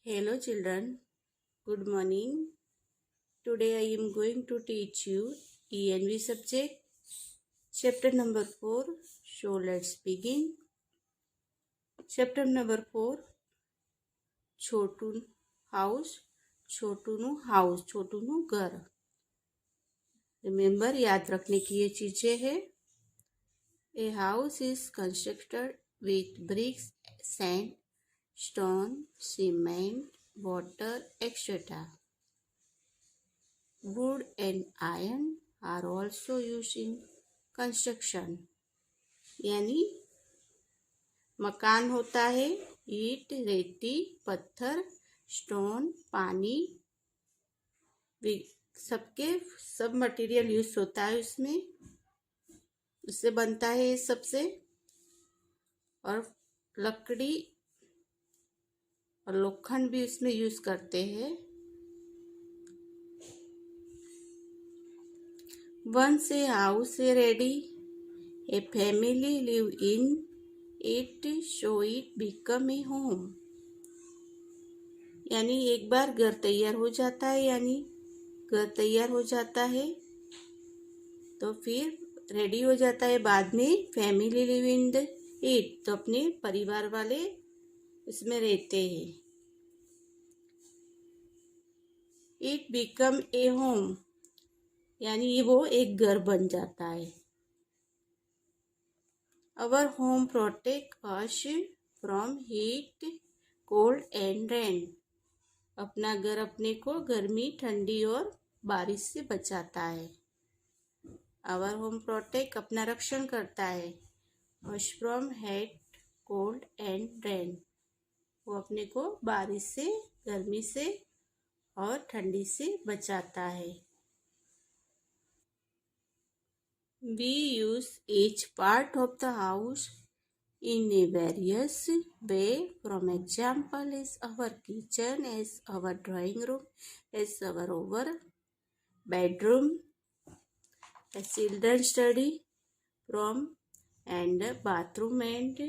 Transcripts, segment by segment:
Hello children, good morning. Today I am going to teach you ENV subject, chapter number 4. So let's begin. Chapter number 4, Chhotu house, छोटू घर. Remember, याद रखने की ये चीजें हैं. A house is constructed with bricks, sand, stone, cement, water, etc. Wood and iron are also used in construction. यानी मकान होता है ईंट, रेती, पत्थर, स्टोन, पानी, सब मटेरियल यूज होता है उसमें. उससे बनता है ये सबसे. और लकड़ी और लोखंड भी उसमें यूज करते हैं. Once a house is ready, a family live in it, so it become a home. यानी एक बार घर तैयार हो जाता है, तो फिर रेडी हो जाता है. बाद में family live in the it, तो अपने परिवार वाले उसमें रहते हैं. इट बिकम ए होम, यानी वो एक घर बन जाता है. Our home protect us from heat, cold and rain. अपना घर अपने को गर्मी, ठंडी और बारिश से बचाता है. अवर होम प्रोटेक्ट अपना रक्षण करता है. Us from heat, cold and rain, वो अपने को बारिश से, गर्मी से और ठंडी से बचाता है. We use each part of the house in a various way. From example is our kitchen, as our drawing room, as our bedroom, as children study from, and bathroom and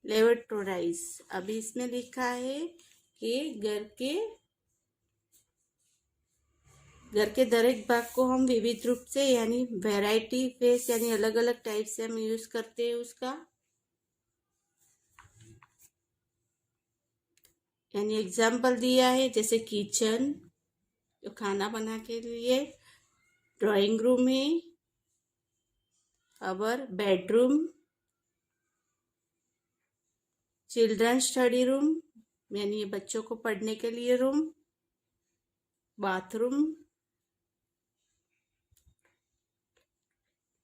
lavatories. अभी इसमें लिखा है कि घर के दरेक भाग को हम विविध रूप से, यानी वैरायटी फेस, यानी अलग अलग टाइप से हम यूज करते हैं उसका. यानी एग्जाम्पल दिया है, जैसे किचन जो खाना बना के लिए, ड्राइंग रूम है, अवर बेडरूम, चिल्ड्रन स्टडी रूम यानी बच्चों को पढ़ने के लिए रूम, बाथरूम,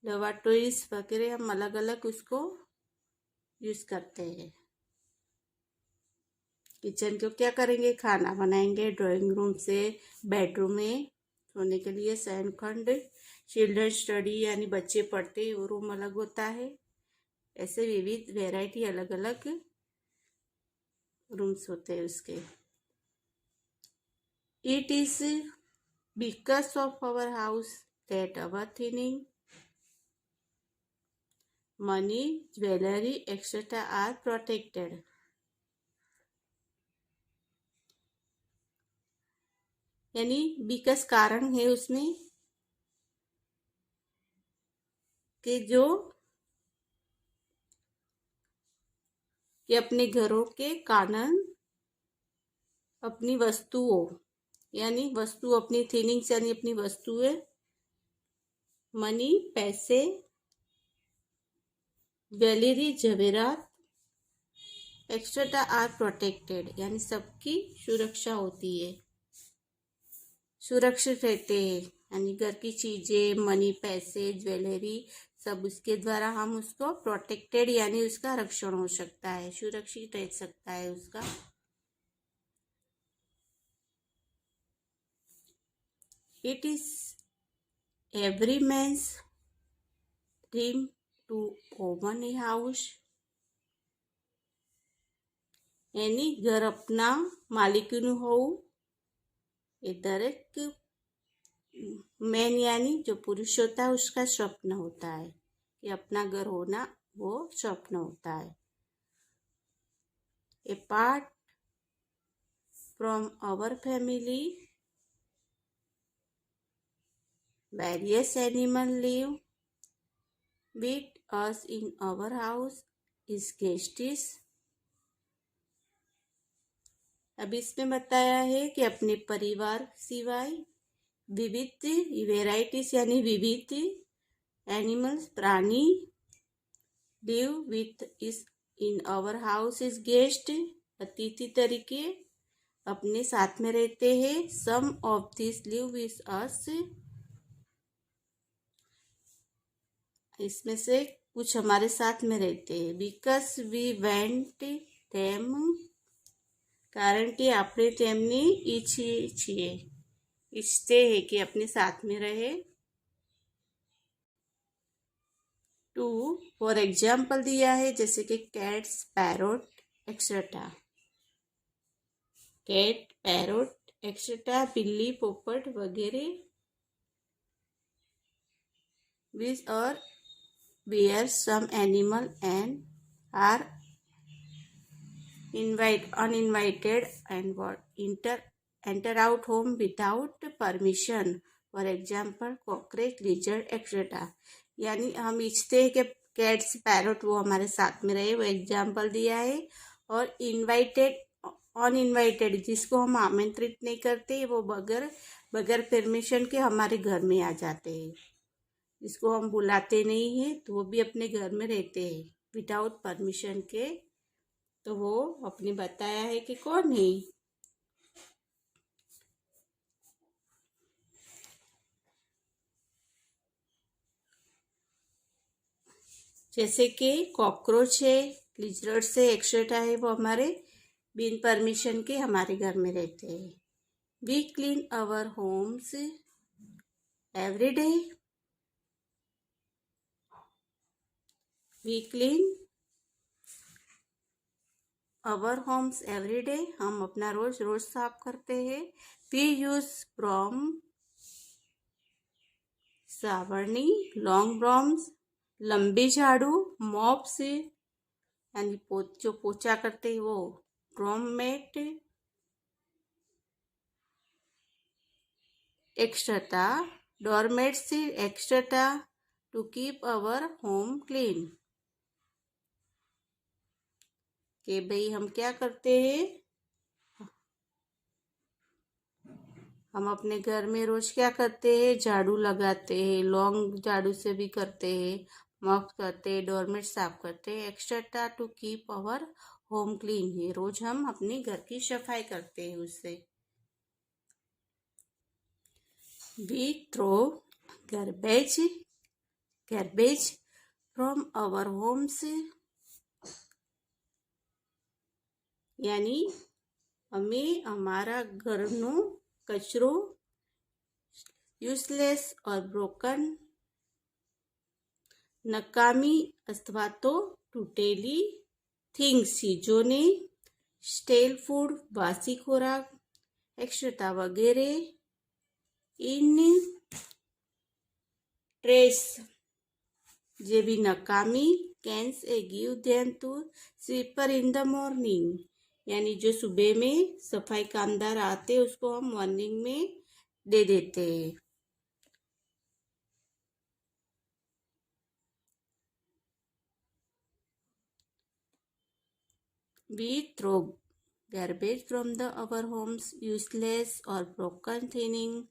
लेबोरेटरीज वगैरह हम अलग अलग उसको यूज करते हैं. किचन को क्या करेंगे, खाना बनाएंगे. ड्राइंग रूम से बेडरूम में सोने के लिए शयनखंड. चिल्ड्रन स्टडी यानी बच्चे पढ़ते हैं, वो रूम अलग होता है. ऐसे विविध वैरायटी अलग अलग रूम्स होते हैं उसके. It is because of our house that our thinking, money, jewellery etcetera are protected. यानी बिकॉज कारण है उसमें कि अपने घरों के कारण अपनी वस्तुओं, यानी वस्तु अपनी थिंकिंग्स यानी अपनी वस्तुएं, मनी पैसे, ज्वेलरी जवेरात, एक्स्ट्रा आर प्रोटेक्टेड यानी सबकी सुरक्षा होती है, सुरक्षित रहते हैं. यानी घर की चीजें, मनी पैसे, ज्वेलरी, सब उसके द्वारा हम उसको प्रोटेक्टेड यानी उसका रक्षण हो सकता है, सुरक्षित रह सकता है उसका. It is every man's dream to own a house. यानी घर अपना मालिकीનું હોવું ये दरेक मैन यानी जो पुरुष होता है उसका स्वप्न होता है कि अपना घर होना वो स्वप्न होता है. apart from our family. Various animals live with us in our house is guests. अब इसमें बताया है कि अपने परिवार सिवाय विविध वेराइटीज यानी विविध एनिमल्स प्राणी live with us in our house is guest अतिथि तरीके अपने साथ में रहते हैं. Some of this live with us, इसमें से कुछ हमारे साथ में रहते हैं. बिकॉज वी वेंट देम, कारण कि આપણે તેમને ઈચ્છીએ છીએ, ઈચ્છते हैं कि अपने साथ में रहे. टू फॉर एग्जाम्पल दिया है जैसे कि cats, parrot etcetera. Cat, parrot etcetera, बिल्ली, पोपट वगैरह. विच और where some animal and are uninvited and enter out home without permission. For example, cockroach, lizard, etc. यानी हम इच्छते हैं कि कैट्स, पैरोट वो हमारे साथ में रहे, वो एग्जाम्पल दिया है. और इनवाइटेड, अनइनवाइटेड जिसको हम आमंत्रित नहीं करते वो बगैर परमिशन के हमारे घर में आ जाते हैं. जिसको हम बुलाते नहीं हैं तो वो भी अपने घर में रहते हैं विदाउट परमिशन के. तो वो अपने बताया है कि कौन है. जैसे कि कॉकरोच है, लिजर्ड्स है, एक्सेट्रा है, वो हमारे बिन परमिशन के हमारे घर में रहते हैं. We clean our homes every day. We clean our homes every day. हम अपना रोज साफ करते हैं. We use broom, सावरनी, लॉन्ग ब्रॉम्स, लंबी झाड़ू, मॉप्स यानी जो पोछा करते हैं वो, broom mat, extra, doormats extra to keep our home clean. कि भाई हम क्या करते हैं, हम अपने घर में रोज क्या करते हैं, झाड़ू लगाते हैं, लॉन्ग झाड़ू से भी करते हैं, मॉप करते हैं, डोरमेट साफ करते हैं, extra to keep our home clean है. रोज हम अपने घर की सफाई करते हैं उससे. We throw garbage from our homes, यानी અમે અમારા ઘરનો કચરો યુઝલેસ और ब्रोकन નકામી અથવા તો તૂટેલી थिंग्स चीजों ने, स्टेल फूड बासी खुराक एक्स्ट्रा वगैरह, इन ट्रेस जे भी नकामी, cans a give them to sweeper in the morning, यानी जो सुबह में सफाई कामदार आते उसको हम मॉर्निंग में दे देते हैं. We throw garbage from our homes, useless or broken things,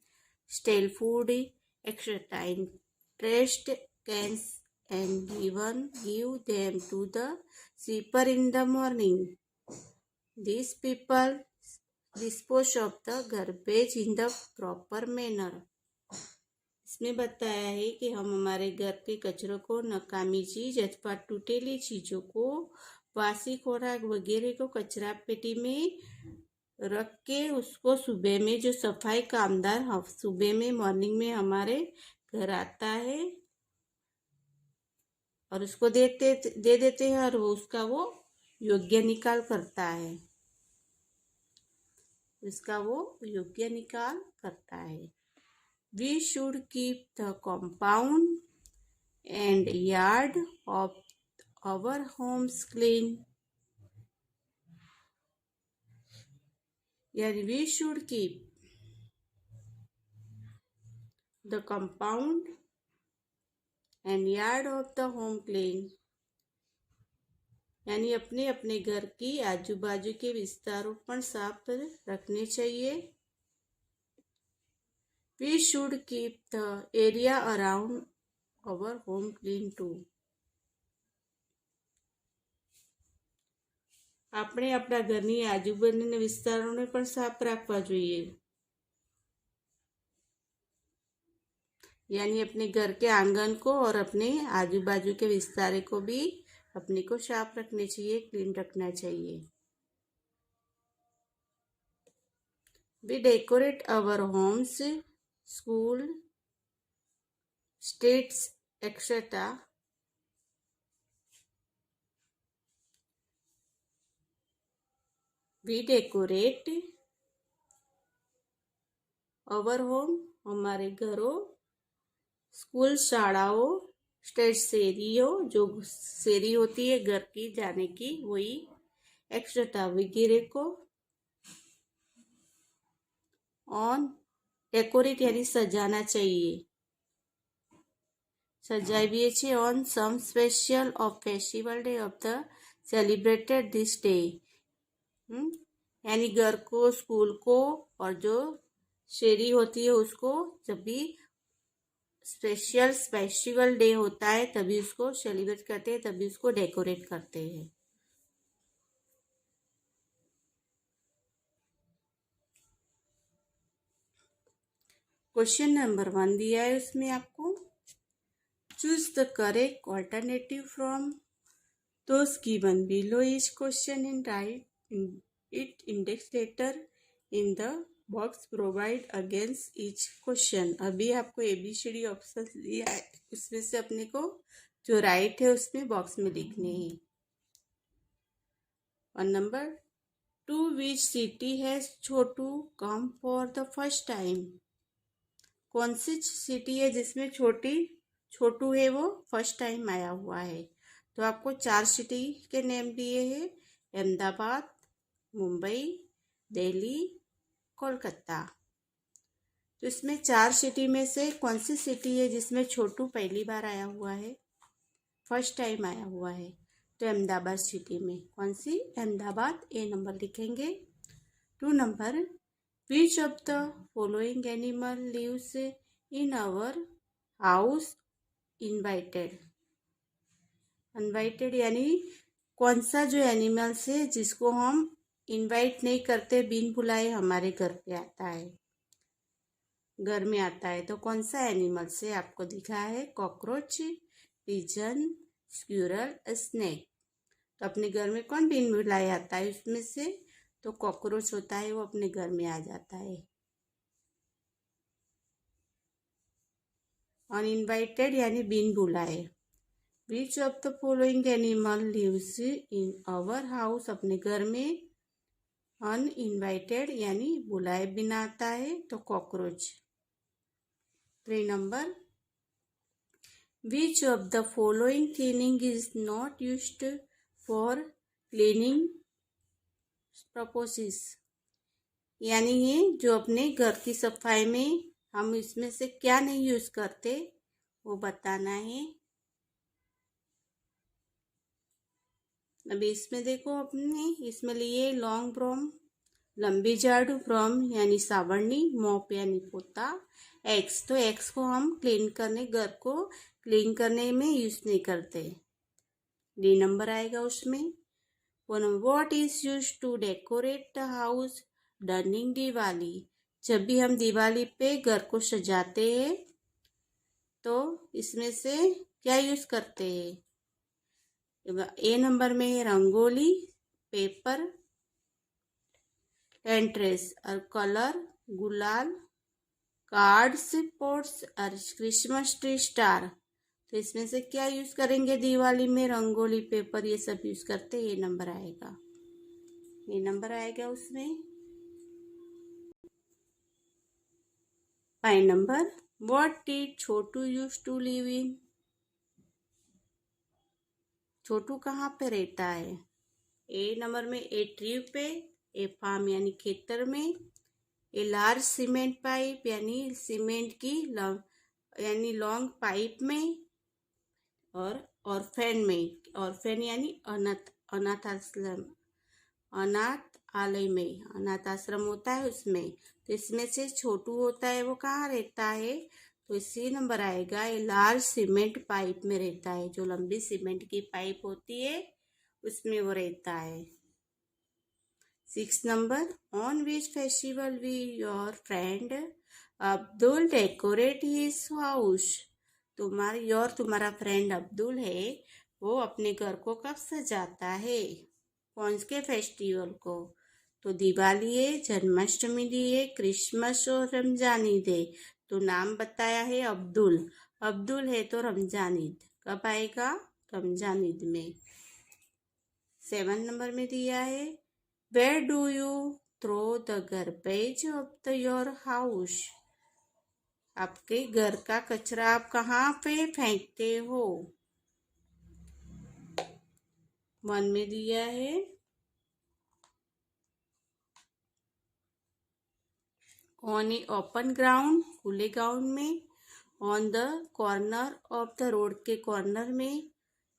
stale food, etc. in trash cans and give them to the sweeper in the morning. These people dispose of the garbage in the proper manner. इसमें बताया है कि हम हमारे घर के कचरों को, नकामी चीज अथवा टूटेली चीजों को, बासी खुराक वगैरह को कचरा पेटी में रख के उसको सुबह में जो सफाई कामदार सुबह में मॉर्निंग में हमारे घर आता है और उसको दे देते हैं और उसका वो योग्य निकाल करता है. उसका वो योग्य निकाल करता है. We should keep the compound and yard of our homes clean. यानी we should keep the compound and yard of the home clean, यानी अपने अपने घर की आजू बाजू के विस्तारों पर साफ रखने चाहिए। We should keep the area around our home clean too, આપણે આપણા ઘરની આજુબાજુના વિસ્તારોને પણ સાફ રાખવા જોઈએ, यानी अपने घर के आंगन को और अपने आजू बाजू के विस्तार को भी अपने को साफ रखने चाहिए, क्लीन रखना चाहिए। We decorate our homes, school, streets etcetera we decorate our home, हमारे घरों, स्कूल शालाओं, स्टेट शेरियों, जो शेरी होती है घर की जाने की वही, एक्स्ट्रा वगैरह को, ऑन डेकोरेट यानी सजाना चाहिए, सजाइए छे on some special of festival day of the celebrated this day, यानी घर को, स्कूल को और जो शेरी होती है उसको जब भी स्पेशल फेस्टिवल डे होता है तभी उसको सेलिब्रेट करते हैं, तभी उसको डेकोरेट करते हैं। क्वेश्चन नंबर 1 दिया है उसमें आपको, choose the correct alternative from those given below each question and write it index letter in the box provide against each question. अभी आपको ABCD ऑप्शन दिया है, उसमें से अपने को जो राइट है उसमें बॉक्स में लिखने हैं। और number 2, which city has Chhotu come for the first time, कौन सी सिटी है जिसमें छोटू है वो फर्स्ट टाइम आया हुआ है। तो आपको 4 सिटी के नेम दिए हैं, अहमदाबाद, मुंबई, दिल्ली, कोलकाता। तो इसमें 4 सिटी में से कौन सी सिटी है जिसमें छोटू पहली बार आया हुआ है, फर्स्ट टाइम आया हुआ है। तो अहमदाबाद सिटी में कौन सी, अहमदाबाद, ए नंबर लिखेंगे। 2 number, which of the following animal lives in our house invited, uninvited यानी कौन सा जो एनिमल्स है जिसको हम इनवाइट नहीं करते, बिन बुलाए हमारे घर पे आता है, घर में आता है। तो कौन सा एनिमल से आपको दिखा है, कॉकरोच, पिजन, स्क्विरल, स्नेक। तो अपने घर में कौन बिन बुलाए आता है उसमें से, तो कॉकरोच होता है, वो अपने घर में आ जाता है। अनइनवाइटेड यानी बिन बुलाए। Which of the following animal lives in our house, अपने घर में, अनइनवाइटेड यानी बुलाए बिना आता है, तो cockroach. 3 number, which of the following cleaning is not used for cleaning purposes, यानी ये जो अपने घर की सफाई में हम इसमें से क्या नहीं यूज करते वो बताना है। अभी इसमें देखो, अपने इसमें लिए लॉन्ग ब्रोम, लंबी झाड़ू, ब्रोम यानी सावरनी, मॉप यानी पोता, एक्स, तो एक्स को हम क्लीन करने, घर को क्लीन करने में यूज नहीं करते। डी नंबर आएगा उसमें। What is use to decorate the house during Diwali, जब भी हम दिवाली पे घर को सजाते हैं तो इसमें से क्या यूज करते हैं। ए नंबर में है रंगोली, पेपर, टेंट्रेस और कलर, गुलाल, कार्ड्स, पोर्ट्स और क्रिसमस ट्री स्टार। तो इसमें से क्या यूज करेंगे दिवाली में, रंगोली, पेपर, ये सब यूज करते हैं। ये नंबर आएगा, ये नंबर आएगा उसमें। 5 number, what did Chhotu use to live in, Chhotu कहाँ पे रहता है। ए नंबर में ए ट्री पे, ए फार्म यानी खेतर में, ए लार्ज सीमेंट पाइप यानी सीमेंट की यानी लॉन्ग पाइप में, और ऑर्फेन में, ऑर्फेन यानी अनाथ आश्रम, अनाथ आलय में, अनाथ आश्रम होता है उसमें। तो इसमें से छोटू होता है वो कहाँ रहता है, तो सी नंबर आएगा, ये लार्ज सीमेंट पाइप में रहता है, जो लंबी सीमेंट की पाइप होती है उसमें वो रहता है। 6 number, on which festival we your friend Abdul decorate his house. तुम्हारा फ्रेंड अब्दुल है, वो अपने घर को कब सजाता है, कौन के फेस्टिवल को, तो दिवाली है, जन्माष्टमी है, क्रिसमस और रमजान ईद है। तो नाम बताया है अब्दुल, अब्दुल है तो रमजान ईद कब आएगा, रमजान ईद में। 7 नंबर में दिया है, where do you throw the garbage of the your house. आपके घर का कचरा आप कहाँ पे फेंकते हो। 1 में दिया है, ऑन ए ओपन ग्राउंड, खुले ग्राउंड में, on the corner of the road के कॉर्नर में,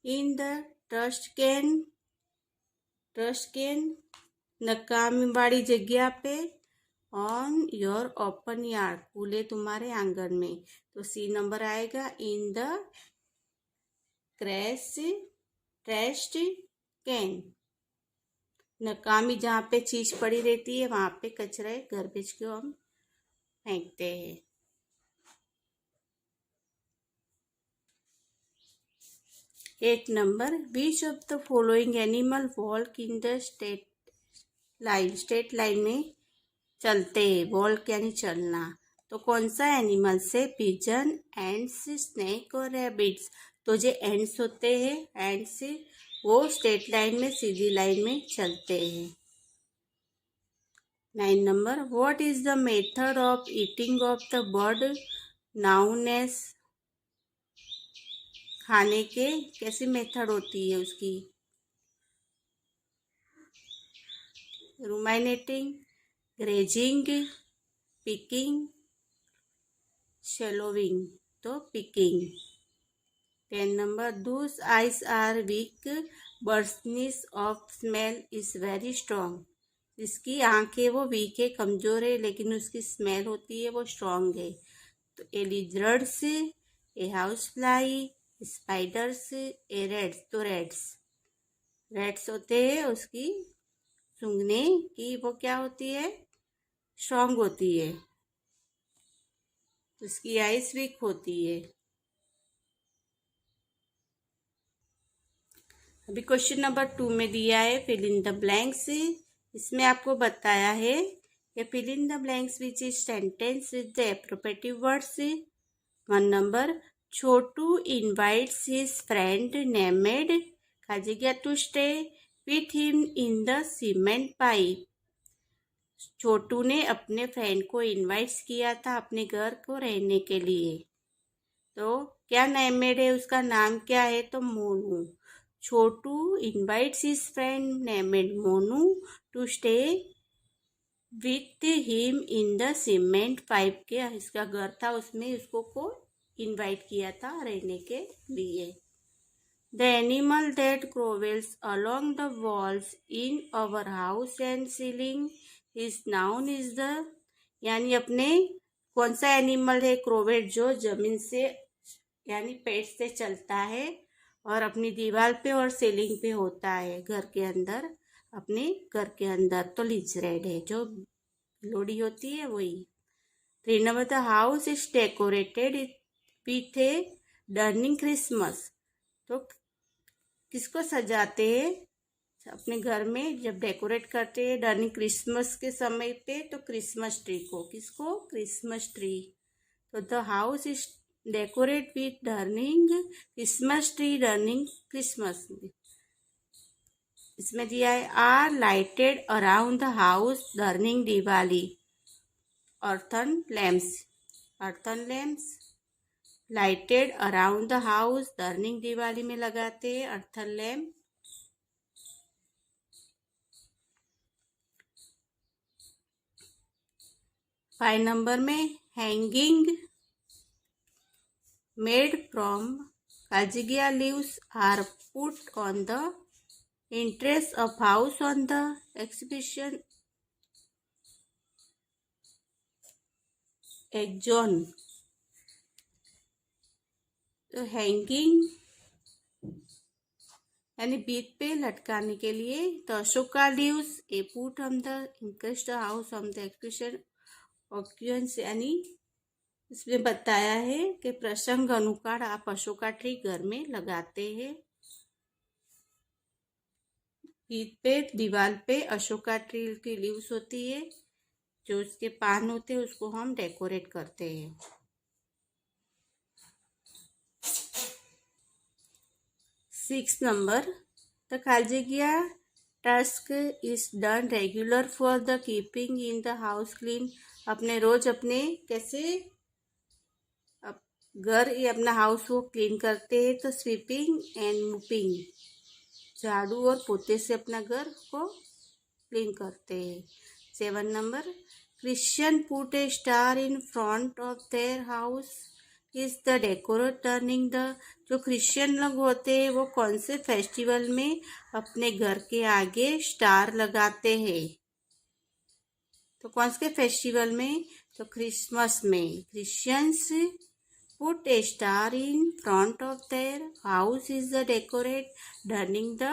इन द ट्रस्ट कैन नकामी वाली जगह पे, ऑन योर ओपन यार्ड, खुले तुम्हारे आंगन में। तो सी नंबर आएगा, इन द ट्रस्ट कैन, नकामी जहाँ पे चीज पड़ी रहती है वहां पे कचरे गार्बेज को हम फेंकते हैं। 8 number, beach of the following animal walk in the straight line में चलते हैं, वॉक यानी चलना। तो कौन सा एनिमल से, पिजन, एंड्स, स्नेक और रैबिट्स। तो जो एंड्स होते हैं, एंड्स वो स्ट्रेट लाइन में, सीधी लाइन में चलते हैं। 9 number, what is the method of eating of the bird known as. खाने के कैसी मेथड होती है उसकी, रुमाइनेटिंग, ग्रेजिंग, पिकिंग, शेलोविंग। तो picking. 10 number, those eyes are weak, sense of smell is very strong. जिसकी आंखें वो वीक है, कमजोर है, लेकिन उसकी स्मेल होती है वो स्ट्रॉन्ग है। तो a lizards, a house fly, spiders, a rats. तो रेड्स होते हैं, उसकी सूंघने की वो क्या होती है, स्ट्रॉन्ग होती है, उसकी आइज वीक होती है। अभी क्वेश्चन नंबर 2 में दिया है, फिल इन द ब्लैंक्स। इसमें आपको बताया है कि fill in the blanks which is sentence with the appropriate words. 1 number, Chhotu invites his friend named Khajiya to stay with him in the cement pipe. Chhotu ने अपने फ्रेंड को इनवाइट्स किया था अपने घर को रहने के लिए। तो क्या नेमेड है, उसका नाम क्या है, तो Monu. Chhotu invites his friend named Monu to stay with him in the cement pipe के, इसका घर था उसमें उसको को इनवाइट किया था रहने के लिए। The animal that crawls along the walls in our house and ceiling is known is the, यानी अपने कौन सा एनिमल है क्रोवेट, जो जमीन से यानी पेट से चलता है और अपनी दीवार पे और सीलिंग पे होता है घर के अंदर, अपने घर के अंदर। तो लिजर्ड है, जो लोडी होती है वही। 3 number, the house is decorated with a during Christmas. तो किसको सजाते हैं अपने घर में, जब डेकोरेट करते हैं डर्निंग क्रिसमस के समय पे, तो क्रिसमस ट्री को, किसको, क्रिसमस ट्री। तो the house is decorate with during Christmas tree, during Christmas. इसमें दिया है, are lighted around the house during Diwali. Earthen lamps lighted around the house, during Diwali में लगाते हैं अर्थन लैम्प। 5 नंबर में हैंगिंग मेड फ्रॉम काजिगिया leaves are put on the entrance of house on the exhibition occasion. तो hanging यानी बीत पे लटकाने के लिए, तो Ashoka leaves A put on the इंक्रेस्ट house on the exhibition occasions, यानी इसमें बताया है कि प्रसंग अनुसार आप अशोका ट्री घर में लगाते हैं। बीत पे दीवार पे अशोका ट्री की लीव्स होती है, जो उसके पान होते हैं उसको हम डेकोरेट करते हैं। 6 नंबर, द काजिगिया task is done regular for the keeping in the house clean. अपने रोज अपने कैसे घर या अपना हाउस वो क्लीन करते हैं, तो स्वीपिंग एंड मूपिंग, झाड़ू और पोते से अपना घर को क्लीन करते हैं। 7 number, Christian put A star in front of their house is the decorate turning the. जो क्रिश्चियन लोग होते हैं वो कौन से फेस्टिवल में अपने घर के आगे स्टार लगाते हैं? तो कौन से फेस्टिवल में? तो क्रिसमस में Christians put A star in front of their house is the decorate turning the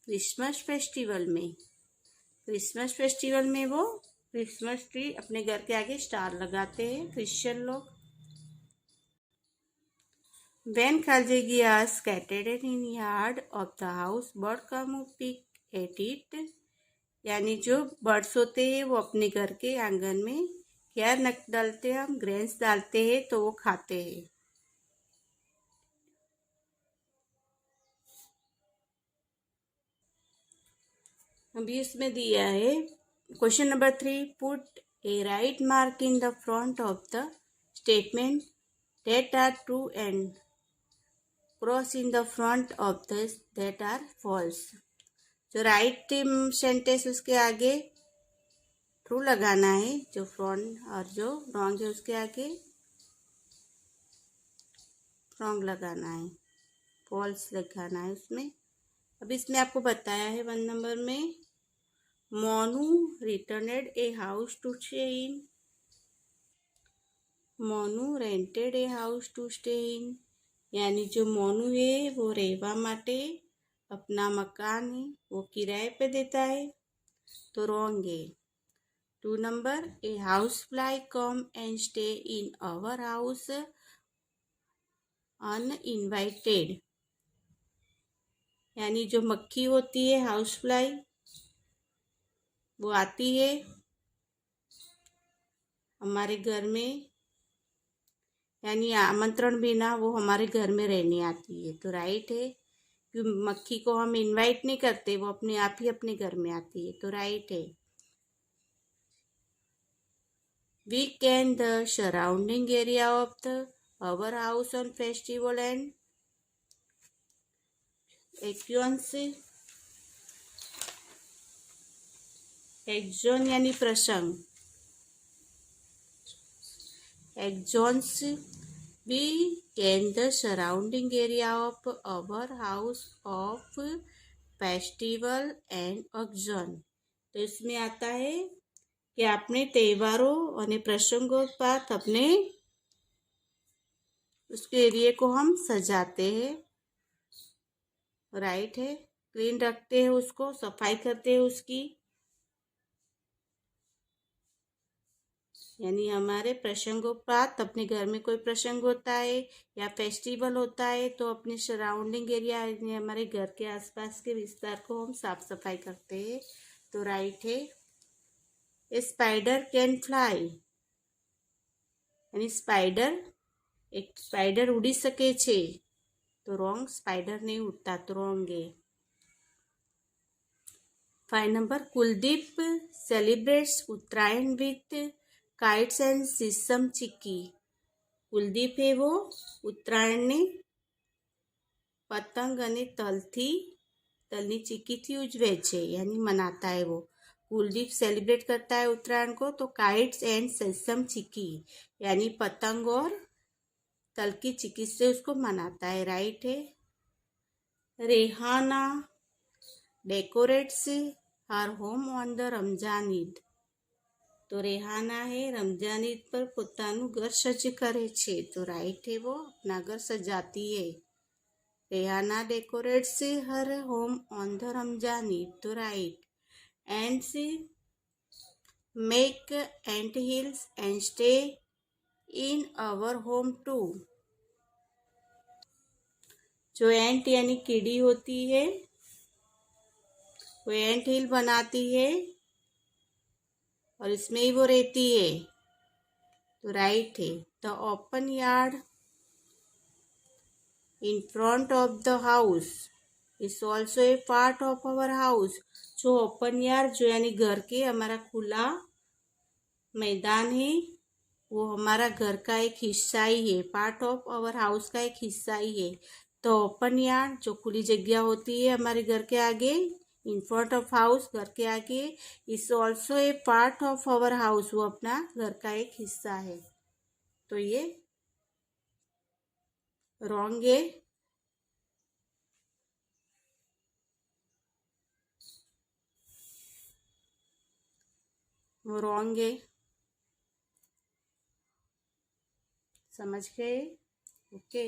Christmas festival में। क्रिसमस फेस्टिवल में वो क्रिसमस ट्री अपने घर के आगे स्टार लगाते हैं क्रिश्चियन लोग। When Kaljegias scattered in yard of the house, bird come pick at it, यानी जो बर्ड्स होते हैं वो अपने घर के आंगन में क्या नक डालते हैं, हम ग्रेन्स डालते हैं तो वो खाते हैं। अभी इसमें दिया है question number 3, put A right mark in the front of the statement that are true and cross in the front of this that are false। जो राइट सेंटेंस उसके आगे ट्रू लगाना है, जो फ्रंट, और जो रॉन्ग है उसके आगे रॉन्ग लगाना है, फॉल्स लगाना है उसमें। अब इसमें आपको बताया है 1 नंबर में, Monu returned a house to stay in. Monu rented a house to stay in, यानी जो मोनू है वो रहवा माटे अपना मकान है वो किराए पे देता है, तो रॉन्ग है। 2 number, a house fly come and stay in our house uninvited, यानी जो मक्खी होती है हाउस फ्लाई वो आती है हमारे घर में, यानी आमंत्रण बिना वो हमारे घर में रहने आती है, तो राइट है। क्यों मक्खी को हम इनवाइट नहीं करते, वो अपने आप ही अपने घर में आती है, तो राइट है। We can the surrounding area of the our house on festival and occasions. Occasion यानी प्रसंग, occasions, we can the surrounding area of our house of festival and occasion. तो इसमें आता है कि अपने त्योहारों और प्रसंगों पर अपने उसके एरिया को हम सजाते हैं, राइट है। क्लीन रखते हैं, उसको सफाई करते हैं उसकी, यानी हमारे प्रसंगोपात अपने घर में कोई प्रसंग होता है या फेस्टिवल होता है तो अपने सराउंडिंग एरिया हमारे घर के आसपास के विस्तार को हम साफ सफाई करते हैं, तो राइट है। ए स्पाइडर कैन फ्लाई, यानी स्पाइडर, एक स्पाइडर उड़ी सके छे, तो रॉन्ग, स्पाइडर नहीं उड़ता, तो रॉन्ग है। 5 number, Kuldeep celebrates Uttarayan with kites and sesame chikki. Kuldeep है वो ઉત્તરાયણ ने પતંગ અને તલની ચીક્કીથી ઉજવે છે, यानी मनाता है वो। कुलदीप सेलिब्रेट करता है उत्तरायण को, तो काइट्स एंड सेसम चिक्की यानी पतंग और तल की चिक्की से उसको मनाता है। राइट है। Rehana decorates her home on the Ramzan Eid. तो रेहाना है रमजान ईद पर પોતાનું ઘર સજ્જ કરે છે। तो राइट है, वो अपना घर सजाती है। Rehana decorates her home on the Ramzan Eid. तो right. And she make ant hills and stay in our home too. जो एंट यानी कीड़ी होती है वो एंट हिल बनाती है और इसमें ही वो रहती है। तो राइट है। The open yard in front of the house is also a part of our house. जो ओपन यार्ड जो यानी घर के हमारा खुला मैदान है वो हमारा घर का एक हिस्सा ही है, पार्ट ऑफ अवर हाउस का एक हिस्सा ही है। तो ओपन यार्ड जो खुली जगह होती है हमारे घर के आगे, इन फ्रंट ऑफ हाउस घर के आगे, is also a part of our house वो अपना घर का एक हिस्सा है। तो ये रॉन्ग है। वो रॉन्ग है। समझ गए? ओके।